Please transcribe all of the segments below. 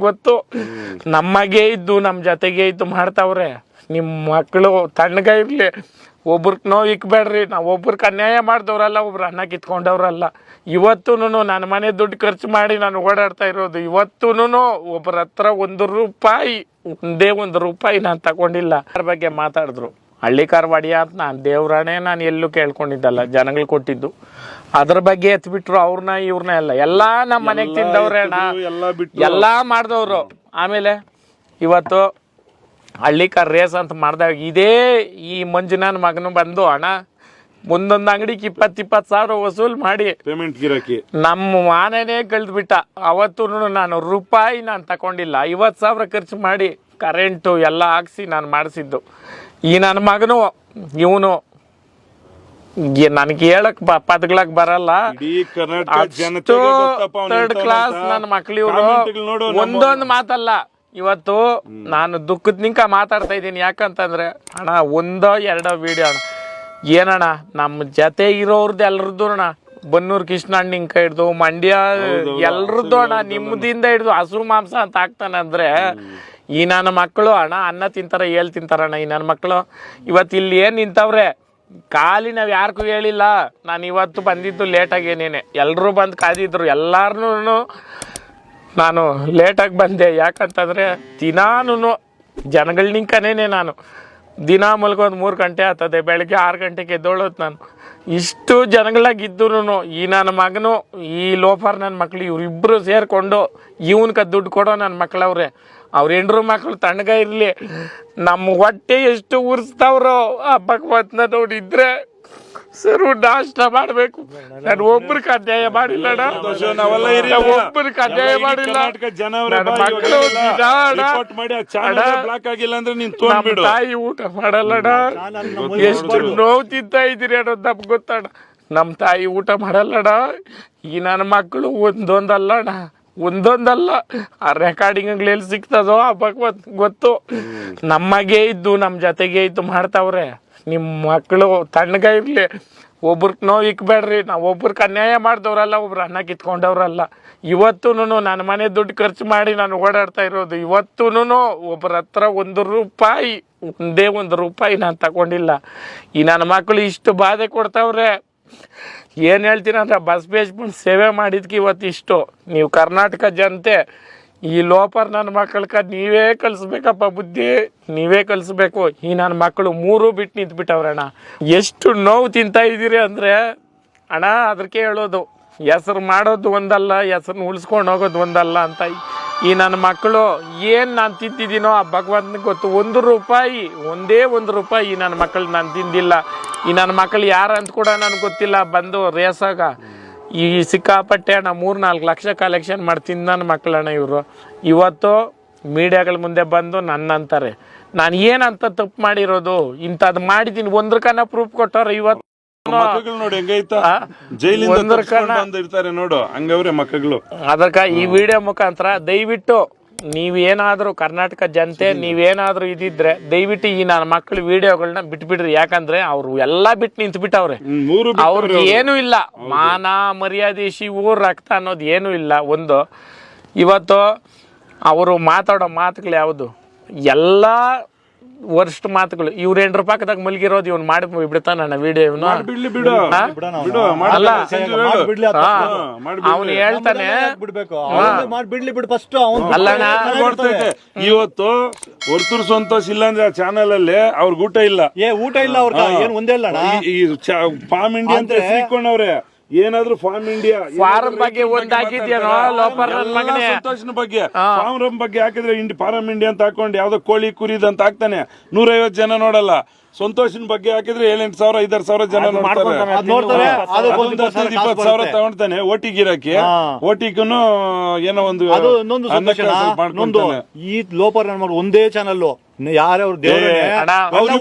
ಗೊತ್ತು. ನಮಗೆ ಇದ್ದು ನಮ್ಮ ಜೊತೆಗೆ ಇದ್ದು ಮಾಡ್ತಾವ್ರೆ. ನಿಮ್ಮ ಮಕ್ಕಳು ತಣ್ಣಗ ಇರ್ಲಿ, ಒಬ್ರಿಗೆ ನೋವು ಇಕ್ಬೇಡ್ರಿ. ನಾವು ಒಬ್ರಿಗೆ ಅನ್ಯಾಯ ಮಾಡಿದವ್ರಲ್ಲ, ಒಬ್ರು ಅನ್ನ ಕಿತ್ಕೊಂಡವ್ರಲ್ಲ. ಇವತ್ತೂ ನನ್ನ ಮನೆ ದುಡ್ಡು ಖರ್ಚು ಮಾಡಿ ನಾನು ಓಡಾಡ್ತಾ ಇರೋದು. ಇವತ್ತೂ ಒಬ್ಬರ ಹತ್ರ ಒಂದೇ ಒಂದು ರೂಪಾಯಿ ನಾನು ತಗೊಂಡಿಲ್ಲ. ಅದ್ರ ಬಗ್ಗೆ ಮಾತಾಡಿದ್ರು. ಹಳ್ಳಿಕಾರ ಒಡೆಯ ಅಂತ ನಾನು ದೇವ್ರಾಣೆ ನಾನು ಎಲ್ಲೂ ಕೇಳ್ಕೊಂಡಿದ್ದಲ್ಲ, ಜನಗಳು ಕೊಟ್ಟಿದ್ದು. ಅದ್ರ ಬಗ್ಗೆ ಎತ್ಬಿಟ್ರು ಅವ್ರನ್ನ ಇವ್ರನ್ನ ಎಲ್ಲ ನಮ್ಮ ಮನೆಗೆ ತಿಂದವ್ರೆ ಅಣ್ಣ, ಎಲ್ಲ ಮಾಡ್ದವ್ರು. ಆಮೇಲೆ ಇವತ್ತು ಹಳ್ಳಿಕಾರ ರೇಸ್ ಅಂತ ಮಾಡ್ದಾಗ ಇದೇ ಈ ಮಂಜುನಾನ್ ಮಗನು ಬಂದು ಅಣ್ಣ ಒಂದೊಂದು ಅಂಗಡಿಗೆ 20,000 ವಸೂಲ್ ಮಾಡಿ ಪೇಮೆಂಟ್ ಗಿರಾಕಿ ನಮ್ಮ ಮಾನೇನೇ ಕಳೆದ್ಬಿಟ್ಟ. ಅವತ್ತು ನಾನು ರೂಪಾಯಿ ನಾನು ತಗೊಂಡಿಲ್ಲ. 50,000 ಖರ್ಚು ಮಾಡಿ ಕರೆಂಟು ಎಲ್ಲ ಹಾಕ್ಸಿ ನಾನು ಮಾಡಿಸಿದ್ದು. ಈ ನನ್ನ ಮಗನು ಇವನು ನನಗೆ ಹೇಳಕ್ ಪದಗಳಕ್ ಬರಲ್ಲ. ಥರ್ಡ್ ಕ್ಲಾಸ್ ನನ್ನ ಮಕ್ಳು ಇವರು. ಒಂದೊಂದು ಮಾತಲ್ಲ. ಇವತ್ತು ನಾನು ದುಃಖದ ನಿಂಕ ಮಾತಾಡ್ತಾ ಇದ್ದೀನಿ. ಯಾಕಂತಂದ್ರೆ ಅಣ್ಣ ಒಂದೋ ಎರಡೋ ವಿಡಿಯೋ ಅಣ್ಣ ಏನಣ್ಣ ನಮ್ಮ ಜೊತೆ ಇರೋರ್ದು ಎಲ್ರದ್ದು ಅಣ್ಣ, ಬನ್ನೂರು ಕೃಷ್ಣ ಅಣ್ಣಿಂಕ ಹಿಡ್ದು ಮಂಡ್ಯ ಎಲ್ರದ್ದು ಅಣ್ಣ, ನಿಮ್ಮದಿಂದ ಹಿಡ್ದು ಹಸು ಮಾಂಸ ಅಂತ ಹಾಕ್ತಾನೆ ಅಂದ್ರೆ ಈ ನನ್ನ ಮಕ್ಕಳು ಅಣ್ಣ ಅನ್ನ ತಿಂತಾರ ಹೇಳ್ ತಿಂತಾರಣ್ಣ. ಈ ನನ್ನ ಮಕ್ಕಳು ಇವತ್ತು ಇಲ್ಲಿ ಏನ್ ನಿಂತವ್ರೆ ಖಾಲಿ ನಾವು ಯಾರಿಗೂ ಹೇಳಿಲ್ಲ. ನಾನು ಇವತ್ತು ಬಂದಿದ್ದು ಲೇಟಾಗಿ ಏನೇನೆ, ಎಲ್ಲರೂ ಬಂದು ಕಾದಿದ್ರು. ಎಲ್ಲಾರನು ನಾನು ಲೇಟಾಗಿ ಬಂದೆ. ಯಾಕಂತಂದರೆ ದಿನಾನು ಜನಗಳ ನಿಂಕನೇ ನಾನು ದಿನ ಮಲ್ಗೊಂದು 3 ಗಂಟೆ ಆಗ್ತದೆ. ಬೆಳಗ್ಗೆ 6 ಗಂಟೆಗೆ ಎದ್ದೋಳೋದು ನಾನು. ಇಷ್ಟು ಜನಗಳಾಗಿದ್ದು ಈ ನನ್ನ ಮಗನು ಈ ಲೋಫರ್ ನನ್ನ ಮಕ್ಳು ಇವರಿಬ್ಬರು ಸೇರಿಕೊಂಡು ಇವನ್ಕ ದುಡ್ಡು ಕೊಡೋ ನನ್ನ ಮಕ್ಳವ್ರೆ. ಅವ್ರ ಹೆಂಡ್ರು ಮಕ್ಳು ತಣ್ಣಗ ಇರಲಿ, ನಮ್ಮ ಹೊಟ್ಟೆ ಎಷ್ಟು ಉರ್ಸ್ತಾವ್ರೋ ಆ ಭಗವಂತನ ನೋಡಿದ್ರೆ ಸರು ನಾಷ್ಟ ಮಾಡಬೇಕು. ನಾನು ಒಬ್ರಿಗೆ ಅನ್ಯಾಯ ಮಾಡಿಲ್ಲ, ಒಬ್ರಿಗೆ ಅನ್ಯಾಯ ಮಾಡಿಲ್ಲ. ನನ್ನ ಮಕ್ಕಳು ನಮ್ಮ ತಾಯಿ ಊಟ ಮಾಡಲ್ಲಣ್ಣ. ಎಷ್ಟು ನೋವು ತಿಂತಾ ಇದ್ದೀರಿ ಅನ್ನೋದು ನಮ್ಗೆ ಗೊತ್ತಣ್ಣ. ನಮ್ಮ ತಾಯಿ ಊಟ ಮಾಡಲ್ಲಣ್ಣ. ಈ ನನ್ನ ಮಕ್ಕಳು ಒಂದೊಂದಲ್ಲ ಆ ರೆಕಾರ್ಡಿಂಗ್ ಎಲ್ಲಿ ಸಿಗ್ತದೋ ಆ ಭಗವಂತ ಗೊತ್ತು. ನಮಗೆ ಇದ್ದು ನಮ್ಮ ಜೊತೆಗೆ ಇದ್ದು ಮಾಡ್ತಾವ್ರೆ. ನಿಮ್ಮ ಮಕ್ಕಳು ತಣ್ಣಗ ಇರ್ಲಿ, ಒಬ್ರಿಗೆ ನೋವು ಇಕ್ಬೇಡ್ರಿ. ನಾವು ಒಬ್ರಿಗೆ ಅನ್ಯಾಯ ಮಾಡಿದವ್ರಲ್ಲ, ಒಬ್ರು ಅನ್ನ ಕಿತ್ಕೊಂಡವ್ರಲ್ಲ. ಇವತ್ತೂ ನನ್ನ ಮನೆ ದುಡ್ಡು ಖರ್ಚು ಮಾಡಿ ನಾನು ಓಡಾಡ್ತಾ ಇರೋದು. ಇವತ್ತೂ ಒಬ್ಬರ ಹತ್ರ ಒಂದೇ ಒಂದು ರೂಪಾಯಿ ನಾನು ತಗೊಂಡಿಲ್ಲ. ಈ ನನ್ನ ಮಕ್ಕಳು ಇಷ್ಟು ಬಾಧೆ ಕೊಡ್ತಾವ್ರೆ. ಏನು ಹೇಳ್ತೀನಂದ್ರೆ ಬಸವೇಶ್ವರನ ಸೇವೆ ಮಾಡಿದ್ಕೆ ಇವತ್ತಿಷ್ಟು. ನೀವು ಕರ್ನಾಟಕ ಜನತೆ ಈ ಲೋಪರ್ ನನ್ನ ಮಕ್ಕಳಕ್ಕ ನೀವೇ ಕಲಿಸ್ಬೇಕಪ್ಪ ಬುದ್ಧಿ, ನೀವೇ ಕಲಿಸ್ಬೇಕು. ಈ ನನ್ನ ಮಕ್ಕಳು 3 ಬಿಟ್ಟು ನಿಂತ್ಬಿಟ್ಟವ್ರಣ್ಣ. ಎಷ್ಟು ನೋವು ತಿಂತಾ ಇದ್ದೀರಿ ಅಂದರೆ ಅಣ್ಣ ಅದಕ್ಕೆ ಹೇಳೋದು, ಹೆಸರು ಮಾಡೋದು ಒಂದಲ್ಲ, ಹೆಸರನ್ನ ಉಳಿಸ್ಕೊಂಡು ಹೋಗೋದು ಒಂದಲ್ಲ ಅಂತ. ಈ ನನ್ನ ಮಕ್ಕಳು ಏನು ನಾನು ತಿಂತಿದ್ದೀನೋ ಆ ಭಗವಂತನಿಗೆ ಗೊತ್ತು. ಒಂದೇ ಒಂದು ರೂಪಾಯಿ ಈ ನನ್ನ ಮಕ್ಕಳು ನಾನು ತಿಂದಿಲ್ಲ. ಈ ನನ್ನ ಮಕ್ಕಳು ಯಾರು ಅಂತ ಕೂಡ ನನಗೆ ಗೊತ್ತಿಲ್ಲ. ಬಂದು ರೇಸಾಗ ಈ ಸಿಕ್ಕಾಪಟ್ಟೆ ಅಣ್ಣ 3-4 ಲಕ್ಷ ಕಲೆಕ್ಷನ್ ಮಾಡಿ ತಿಂದ ಮಕ್ಕಳಣ್ಣ ಇವರು. ಇವತ್ತು ಮೀಡಿಯಾಗಳ ಮುಂದೆ ಬಂದು ನನ್ನ ಅಂತಾರೆ ನಾನು ಏನಂತ ತಪ್ಪು ಮಾಡಿರೋದು, ಇಂಥದ್ದು ಮಾಡಿದ್ದೀನಿ. ಒಂದ್ರಕನ್ನ ಪ್ರೂಫ್ ಕೊಟ್ಟವ್ರೆ. ಇವತ್ತು ನೋಡಿ ಹೆಂಗೈತಾ ಜೈಲಿಂದ ಇರ್ತಾರೆ ನೋಡು, ಹಂಗವ್ರೆ ಮಕ್ಕಳು. ಅದಕ್ಕ ಈ ವಿಡಿಯೋ ಮುಖಾಂತರ ದಯವಿಟ್ಟು ನೀವೇನಾದ್ರೂ ಕರ್ನಾಟಕ ಜನತೆ ನೀವೇನಾದ್ರೂ ಇದಿದ್ರೆ ದಯವಿಟ್ಟು ಈ ನನ್ನ ಮಕ್ಕಳು ವಿಡಿಯೋಗಳನ್ನ ಬಿಟ್ಬಿಡ್ರಿ. ಯಾಕಂದ್ರೆ ಅವ್ರು ಎಲ್ಲಾ ಬಿಟ್ಟು ನಿಂತು ಬಿಟ್ಟವ್ರೆ. ಅವ್ರಿಗೆ ಏನು ಇಲ್ಲ, ಮಾನ ಮರ್ಯಾದೆ ಶಿವು ರಕ್ತ ಅನ್ನೋದು ಏನು ಇಲ್ಲ. ಒಂದು ಇವತ್ತು ಅವರು ಮಾತಾಡೋ ಮಾತುಗಳು ಯಾವುದು ಎಲ್ಲ ವರ್ಷ ಮಾತುಗಳು. ಇವ್ರ 8 ರೂಪಾಯಿದಾಗ ಮಲ್ಗಿರೋದು ಇವ್ನು ಮಾಡಿ ಬಿಡ್ತಾನ ವಿಡಿಯೋ. ಅಲ್ಲ ಅವನು ಹೇಳ್ತಾನೆ ಅಲ್ಲಣ್ಣ. ಇವತ್ತು ಹೊರ್ತೂರು ಸಂತೋಷ್ ಇಲ್ಲ ಅಂದ್ರೆ ಆ ಚಾನಲ್ ಅಲ್ಲಿ ಅವ್ರಿಗೆ ಊಟ ಇಲ್ಲ ಈ ಫಾರ್ಮ್ ಇಂಡಿಯಾ ಅಂತ ಹೆಸರಿಕೊಂಡವ್ರೆ. ಏನಾದ್ರು ಫಾರ್ಮ್ ಇಂಡಿಯಾ ಫಾರ್ಮ್ ಬಗ್ಗೆ ಒಂದ್ ಹಾಕಿದ್ಯೇನೋ ಲೋಪರ್ ನನ್ನ ಮಗನೇ. ಸಂತೋಷನ ಬಗ್ಗೆ ಫಾರ್ಮ್ ಬಗ್ಗೆ ಹಾಕಿದ್ರೆ ಫಾರ್ಮ್ ಇಂಡಿಯಾ ಅಂತ ಹಾಕೊಂಡು ಯಾವ್ದೋ ಕೋಳಿ ಕುರಿದ್ ಅಂತ ಹಾಕ್ತಾನೆ. 150 ಜನ ನೋಡಲ್ಲ. ಸಂತೋಷನ ಬಗ್ಗೆ ಹಾಕಿದ್ರೆ 7,000 5,000 ಜನ ನೋಡ್ತಾರೆ. 20,000 ತಗೊಂಡ್ತಾನೆ ಓಟಿಗೆ ಇರಕ್ಕೆ. ಓಟಿಗೂ ಏನೋ ಒಂದು ಈ ಲೋಪರ್ ನನ್ನ ಒಂದೇ ಚಾನಲ್ ಯಾರ್ಯಾವ್ರು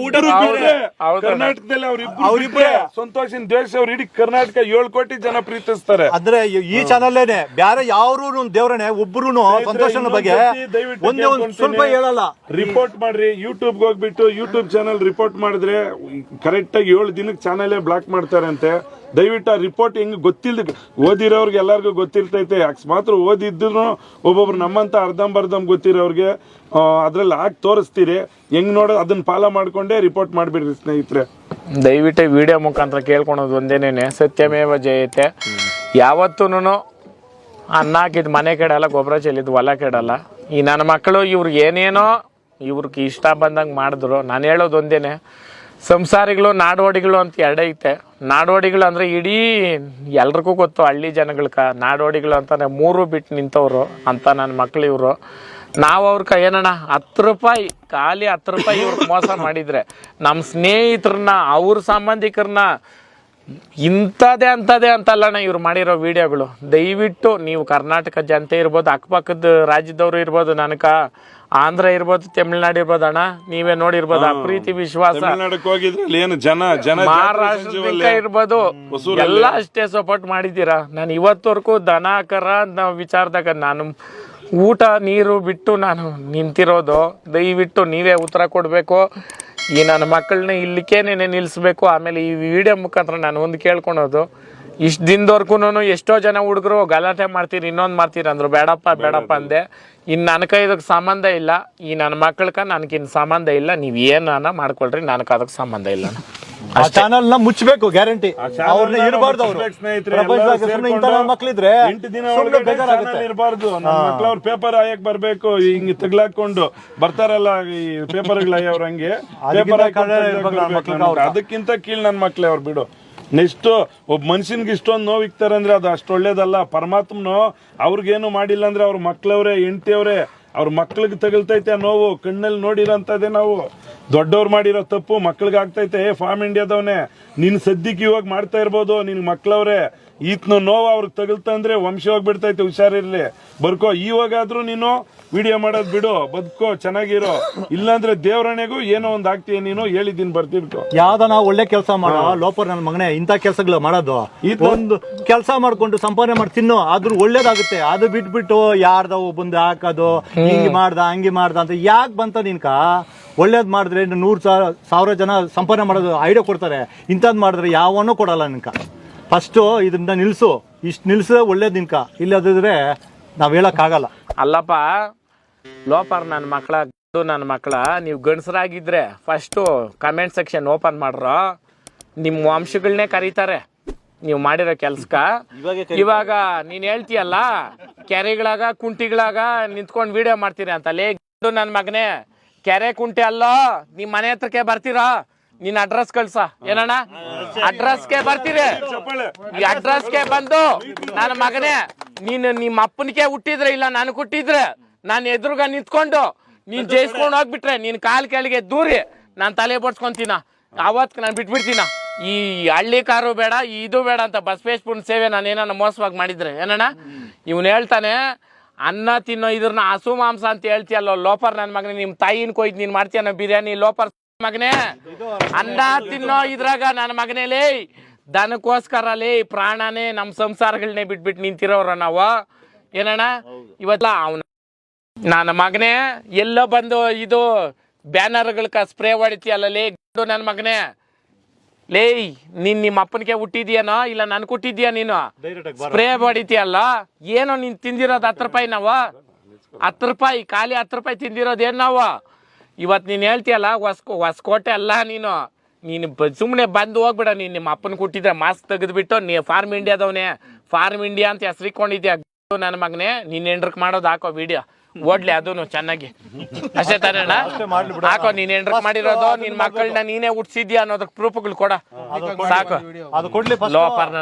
ಕರ್ನಾಟಕದಲ್ಲಿ ಅವ್ರಿಬ್ರೆ ಸಂತೋಷನ್ ದ್ವೇಷ ಅವ್ರು ಇಡೀ ಕರ್ನಾಟಕ 7 ಕೋಟಿ ಜನ ಪ್ರೀತಿಸ್ತಾರೆ. ಆದ್ರೆ ಈ ಚಾನಲ್ಲೇನೆ ಬೇರೆ ಯಾವ್ರು ದೇವ್ರನೆ ಒಬ್ರು ಸಂತೋಷನ ಬಗ್ಗೆ ಒಂದೇ ಒಂದು ಸ್ವಲ್ಪ ಹೇಳಲ್ಲ. ರಿಪೋರ್ಟ್ ಮಾಡ್ರಿ, ಯೂಟ್ಯೂಬ್ ಹೋಗ್ಬಿಟ್ಟು ಯೂಟ್ಯೂಬ್ ಚಾನಲ್ ರಿಪೋರ್ಟ್ ಮಾಡಿದ್ರೆ ಕರೆಕ್ಟಾಗಿ 7 ದಿನಕ್ಕೆ ಚಾನಲೇ ಬ್ಲಾಕ್ ಮಾಡ್ತಾರಂತೆ. ದಯವಿಟ್ಟು ಆ ರಿಪೋರ್ಟ್ ಹೆಂಗ್ ಗೊತ್ತಿಲ್ದ ಓದಿರೋರ್ಗೆ ಎಲ್ಲರಿಗೂ ಗೊತ್ತಿರ್ತೈತೆ. ಅಕಸ್ಮಾತ್ ಓದಿದ್ರು ಒಬ್ಬೊಬ್ರು ನಮ್ಮಂತ ಅರ್ಧಂಬರ್ಧಂ ಗೊತ್ತಿರೋರ್ಗೆ ಅದ್ರಲ್ಲಿ ಹಾಕಿ ತೋರಿಸ್ತೀರಿ. ಹೆಂಗ್ ನೋಡೋದು ಅದನ್ನ ಫಾಲೋ ಮಾಡ್ಕೊಂಡೇ ರಿಪೋರ್ಟ್ ಮಾಡ್ಬಿಡ್ರಿ ಸ್ನೇಹಿತರೆ. ದಯವಿಟ್ಟು ವಿಡಿಯೋ ಮುಖಾಂತರ ಕೇಳ್ಕೊಳೋದು ಒಂದೇನೇನೆ, ಸತ್ಯಮೇವ ಜಯತೆ. ಯಾವತ್ತೂನು ಅನ್ನ ಹಾಕಿದ್ ಮನೆ ಕೆಡಲ್ಲ, ಗೊಬ್ಬರ ಚೆಲ್ಲಿದ್ ಹೊಲ ಕೆಡಲ್ಲ. ಈ ನನ್ನ ಮಕ್ಕಳು ಇವ್ರಿಗೆ ಏನೇನೋ ಇವ್ರಿಗೆ ಇಷ್ಟ ಬಂದಂಗೆ ಮಾಡಿದ್ರು. ನಾನು ಹೇಳೋದು ಒಂದೇನೆ, ಸಂಸಾರಿಗಳು ನಾಡೋಡಿಗಳು ಅಂತ ಎರಡೈತೆ. ನಾಡೋಡಿಗಳು ಅಂದರೆ ಇಡೀ ಎಲ್ರಿಗೂ ಗೊತ್ತು, ಹಳ್ಳಿ ಜನಗಳ್ಕ ನಾಡೋಡಿಗಳು ಅಂತಾನೆ 3 ಬಿಟ್ಟು ನಿಂತವ್ರು ಅಂತ ನನ್ನ ಮಕ್ಳು ಇವರು. ನಾವು ಅವ್ರ ಏನಣ್ಣ 10 ರೂಪಾಯಿ, ಖಾಲಿ 10 ರೂಪಾಯಿ ಇವ್ರಿಗೆ ಮೋಸ ಮಾಡಿದರೆ ನಮ್ಮ ಸ್ನೇಹಿತರನ್ನ, ಅವ್ರ ಸಂಬಂಧಿಕರನ್ನ ಇಂಥದೇ ಅಂತಲ್ಲಣ್ಣ ಇವ್ರು ಮಾಡಿರೋ ವಿಡಿಯೋಗಳು. ದಯವಿಟ್ಟು ನೀವು ಕರ್ನಾಟಕ ಜನತೆ ಇರ್ಬೋದು, ಅಕ್ಕಪಕ್ಕದ ರಾಜ್ಯದವರು ಇರ್ಬೋದು, ನನಕ ಆಂಧ್ರ ಇರ್ಬೋದು, ತಮಿಳ್ನಾಡು ಇರ್ಬೋದು ಅಣ್ಣ, ನೀವೇ ನೋಡಿರ್ಬೋದು. ಅಪ್ರೀತಿ ವಿಶ್ವಾಸ ಮಹಾರಾಷ್ಟ್ರ ಇರ್ಬೋದು, ಎಲ್ಲ ಅಷ್ಟೇ ಸಪೋರ್ಟ್ ಮಾಡಿದ್ದೀರಾ. ನಾನು ಇವತ್ತವರೆಗೂ ದನ ಕರ ವಿಚಾರದಾಗ ನಾನು ಊಟ ನೀರು ಬಿಟ್ಟು ನಾನು ನಿಂತಿರೋದು. ದಯವಿಟ್ಟು ನೀವೇ ಉತ್ತರ ಕೊಡಬೇಕು. ಈ ನನ್ನ ಮಕ್ಕಳನ್ನ ಇಲ್ಲಿಕೇನೆ ನಿಲ್ಲಿಸ್ಬೇಕು. ಆಮೇಲೆ ಈ ವಿಡಿಯೋ ಮುಖಾಂತರ ನಾನು ಒಂದು ಕೇಳ್ಕೊಳೋದು, ಇಷ್ಟು ದಿನದವರೆಗೂ ಎಷ್ಟೋ ಜನ ಹುಡುಗರು ಗಲಾಟೆ ಮಾಡ್ತೀರಿ, ಇನ್ನೊಂದು ಮಾಡ್ತೀರಿ ಅಂದ್ರು. ಬೇಡಪ್ಪ ಅಂದೆ. ಇನ್ನು ನನ್ನ ಇದಕ್ಕೆ ಸಂಬಂಧ ಇಲ್ಲ. ಈ ನನ್ನ ಮಕ್ಕಳಕ ನನಗಿನ್ ಸಂಬಂಧ ಇಲ್ಲ. ನೀವು ಏನಾನ ಮಾಡ್ಕೊಳ್ರಿ, ನನಗೆ ಅದಕ್ಕೆ ಸಂಬಂಧ ಇಲ್ಲ. ಆ ಚಾನಲ್ ನ ಮುಚ್ಚಬೇಕು, ಗ್ಯಾರಂಟಿ. ಅವ್ರನ್ನ ಇರಬಾರ್ದು. ಅವರು ಮಕ್ಳಿದ್ರೆ 8 ದಿನ ಇರಬಾರ್ದು. ನನ್ನ ಮಕ್ಳು ಅವ್ರ ಪೇಪರ್ ಆಯಕ್ ಬರ್ಬೇಕು, ಹಿಂಗ್ ತಗ್ಲಾಕೊಂಡು ಬರ್ತಾರಲ್ಲ ಈ ಪೇಪರ್ ಅವ್ರ ಹಂಗೆ ಪೇಪರ್ ಅದಕ್ಕಿಂತ ಕೀಳ್ ನನ್ ಮಕ್ಳೇ ಅವ್ರು ಬಿಡು. ನೆಕ್ಸ್ಟ್ ಒಬ್ಬ ಮನುಷ್ಯನ್ಗೆ ಇಷ್ಟೊಂದು ನೋವು ಇಕ್ತಾರಂದ್ರೆ ಅದು ಅಷ್ಟು ಒಳ್ಳೇದಲ್ಲ. ಪರಮಾತ್ಮನು ಅವ್ರಿಗೇನು ಮಾಡಿಲ್ಲ ಅಂದ್ರೆ ಅವ್ರ ಮಕ್ಳವ್ರೆ, ಹೆಂಡತಿಯವ್ರೆ, ಅವ್ರ ಮಕ್ಳಿಗೆ ತಗಲ್ತೈತೆ ಆ ನೋವು. ಕಣ್ಣಲ್ಲಿ ನೋಡಿರೋಂಥದ್ದೇ ನಾವು. ದೊಡ್ಡವ್ರು ಮಾಡಿರೋ ತಪ್ಪು ಮಕ್ಳಿಗೆ ಆಗ್ತೈತೆ. ಫಾರ್ಮ್ ಇಂಡಿಯಾದವನೇ ನಿನ್ ಸದ್ಯಕ್ಕೆ ಇವಾಗ ಮಾಡ್ತಾ ಇರ್ಬೋದು, ನಿನ್ ಮಕ್ಳವ್ರೆ ಈತ್ನ ನೋವು ಅವ್ರಿಗೆ ತಗಲ್ತಂದ್ರೆ ವಂಶ ಹೋಗ್ಬಿಡ್ತೈತೆ. ಹುಷಾರಿರ್ಲಿ, ಬರ್ಕೋ. ಇವಾಗಾದ್ರೂ ನೀನು ವಿಡಿಯೋ ಮಾಡೋದ್ ಬಿಡು, ಬದುಕೋ, ಚೆನ್ನಾಗಿರೋ. ಇಲ್ಲಾಂದ್ರೆ ದೇವ್ರಣೆಗೂ ಏನೋ ಒಂದ್ ಆಗ್ತೀಯ ನೀನು. ಹೇಳಿದ್ದೀನಿ, ಬರ್ತಿರ್ಕೋ. ಯಾವ್ದನ ಒಳ್ಳೆ ಕೆಲಸ ಮಾಡೋ ಲೋಪರ್ ನನ್ನ ಮಗನೇ. ಇಂಥ ಕೆಲ್ಸಗಳು ಮಾಡೋದು, ಒಂದು ಕೆಲಸ ಮಾಡ್ಕೊಂಡು ಸಂಪಾದನೆ ಮಾಡಿ ತಿನ್ನೋ, ಆದ್ರೂ ಒಳ್ಳೇದಾಗುತ್ತೆ. ಅದು ಬಿಟ್ಬಿಟ್ಟು ಯಾರ್ದ ಬಂದು ಹಾಕೋದು, ಹಿಂಗ್ ಮಾಡ್ದ ಹಂಗೆ ಮಾಡ್ದ ಅಂತ ಯಾಕೆ ಬಂತ ನಿನ್ಕ? ಒಳ್ಳೇದ್ ಮಾಡಿದ್ರೆ 100,000 ಜನ ಸಂಪಾದನೆ ಮಾಡೋದು ಐಡಿಯಾ ಕೊಡ್ತಾರೆ. ಇಂಥದ್ದು ಮಾಡಿದ್ರೆ ಯಾವನೂ ಕೊಡಲ್ಲ ನಿನ್ಕ. ಫಸ್ಟು ಇದನ್ನ ನಿಲ್ಸು. ಇಷ್ಟು ನಿಲ್ಸಿದ್ರೆ ಒಳ್ಳೇದು ನಿನ್ಕ. ಇಲ್ಲದಿದ್ರೆ ನಾವ್ ಹೇಳಕ್ಕಾಗಲ್ಲ. ಅಲ್ಲಪ್ಪ ಲೋಪರ್ ನನ್ನ ಮಕ್ಕಳ ನೀವು ಗಂಡಸರಾಗಿದ್ರೆ ಫಸ್ಟು ಕಮೆಂಟ್ ಸೆಕ್ಷನ್ ಓಪನ್ ಮಾಡ್ರ. ನಿಮ್ಮ ವಂಶಗಳನ್ನೇ ಕರೀತಾರೆ ನೀವು ಮಾಡಿರೋ ಕೆಲ್ಸಕ್ಕ. ಇವಾಗ ನೀನ್ ಹೇಳ್ತೀಯಲ್ಲ, ಕೆರೆಗಳಾಗ ಕುಂಟಿಗಳಾಗ ನಿಂತ್ಕೊಂಡು ವಿಡಿಯೋ ಮಾಡ್ತೀರಿ ಅಂತ. ಲೇ ನನ್ನ ಮಗನೇ, ಕೆರೆ ಕುಂಟೆ ಅಲ್ಲೋ, ನಿಮ್ ಮನೆ ಹತ್ರಕ್ಕೆ ಬರ್ತೀರಾ? ನಿನ್ ಅಡ್ರೆಸ್ ಕಳ್ಸ. ಏನಣ್ಣ, ಅಡ್ರೆಸ್ಗೆ ಬರ್ತೀರಿ. ಈ ಅಡ್ರೆಸ್ಗೆ ಬಂದು ನನ್ನ ಮಗನೇ, ನೀನು ನಿಮ್ಮ ಅಪ್ಪನಿಗೆ ಹುಟ್ಟಿದ್ರೆ ಇಲ್ಲ ನನಗೆ ಹುಟ್ಟಿದ್ರೆ ನಾನು ಎದುರುಗ ನಿಂತ್ಕೊಂಡು ನೀನ್ ಜಯಿಸ್ಕೊಂಡು ಹೋಗ್ಬಿಟ್ರೆ ನೀನ್ ಕಾಲ್ ಕೆಳಗೆ ದೂರಿ ನಾನು ತಲೆ ಬಡ್ಸ್ಕೊಂತೀನ. ಅವತ್ತು ನಾನು ಬಿಟ್ಬಿಡ್ತೀನ. ಈ ಹಳ್ಳಿ ಕಾರು ಬೇಡ, ಇದು ಬೇಡ ಅಂತ ಬಸವೇಶ್ವರನ ಸೇವೆ ನಾನು ಏನಾನ ಮೋಸವಾಗಿ ಮಾಡಿದ್ರೆ. ಏನಣ್ಣ, ಇವನು ಹೇಳ್ತಾನೆ ಅನ್ನ ತಿನ್ನೋ ಇದ್ರನ್ನ ಹಸು ಮಾಂಸ ಅಂತ ಹೇಳ್ತೀಯಲ್ಲ ಲೋಪರ್ ನನ್ನ ಮಗನೇ. ನಿಮ್ ತಾಯಿನ ಕೊಯ್ದು ನೀನ್ ಮಾಡ್ತೀಯನ ಬಿರಿಯಾನಿ ಲೋಪರ್ ಮಗನೇ. ಅನ್ನ ತಿನ್ನೋ ಇದ್ರಾಗ ನನ್ನ ಮಗನೇಲೇ ದನಕ್ಕೋಸ್ಕರ ಲೇ ಪ್ರಾಣನೇ ನಮ್ಮ ಸಂಸಾರಗಳನ್ನೇ ಬಿಟ್ಬಿಟ್ಟು ನಿಂತಿರೋರ ನಾವು. ಏನಣ್ಣ, ಇವತ್ತಲ್ಲ ಅವನ ನನ್ನ ಮಗನೇ ಎಲ್ಲೋ ಬಂದು ಇದು ಬ್ಯಾನರ್ಗಳಕ ಸ್ಪ್ರೇ ಹೊಡಿತೀಯಲ್ಲ ಲೇ ನನ್ನ ಮಗನೇ. ಲೇ ನಿಮ್ಮ ಅಪ್ಪನಿಗೆ ಹುಟ್ಟಿದ್ಯಾನೋ ಇಲ್ಲ ನನ್ಗೆ ಹುಟ್ಟಿದ್ಯಾ? ನೀನು ಸ್ಪ್ರೇ ಹೊಡಿತೀಯಲ್ಲ, ಏನೋ ನೀನ್ ತಿಂದಿರೋದು 10 ರೂಪಾಯಿ. ನಾವು 10 ರೂಪಾಯಿ, ಖಾಲಿ 10 ರೂಪಾಯಿ ತಿಂದಿರೋದೇನು ನಾವು? ಇವತ್ತು ನೀನು ಹೇಳ್ತೀಯಲ್ಲ ಹೊಸಕೋಟೆ ಅಲ್ಲ ನೀನು ಸುಮ್ಮನೆ ಬಂದು ಹೋಗ್ಬಿಡ. ನೀನು ನಿಮ್ಮ ಅಪ್ಪನ ಕೊಟ್ಟಿದ್ರೆ ಮಾಸ್ಕ್ ತೆಗೆದ್ಬಿಟ್ಟು ನೀ ಫಾರ್ಮ್ ಇಂಡಿಯಾದವನೇ, ಫಾರ್ಮ್ ಇಂಡಿಯಾ ಅಂತ ಹೆಸರಿಕೊಂಡಿದ್ಯಾ ನನ್ನ ಮಗನೇ. ನೀನ್ ಎಂಡ್ರಕ್ ಮಾಡೋದು ಹಾಕೋ ವಿಡಿಯೋ, ಓಡ್ಲಿ ಅದೂನು ಚೆನ್ನಾಗಿ. ಅಷ್ಟೇ ತಾನೇ ಹಾಕೋ. ನೀನ್ ಎಂಡ್ರಕ್ ಮಾಡಿರೋದು ನಿನ್ ಮಕ್ಕಳನ್ನ ನೀನೇ ಹುಟ್ಸಿದ್ಯಾ ಅನ್ನೋದಕ್ಕೆ ಪ್ರೂಫ್ಗಳು ಕೊಡ ಸಾಕು. ಲೋಪರ್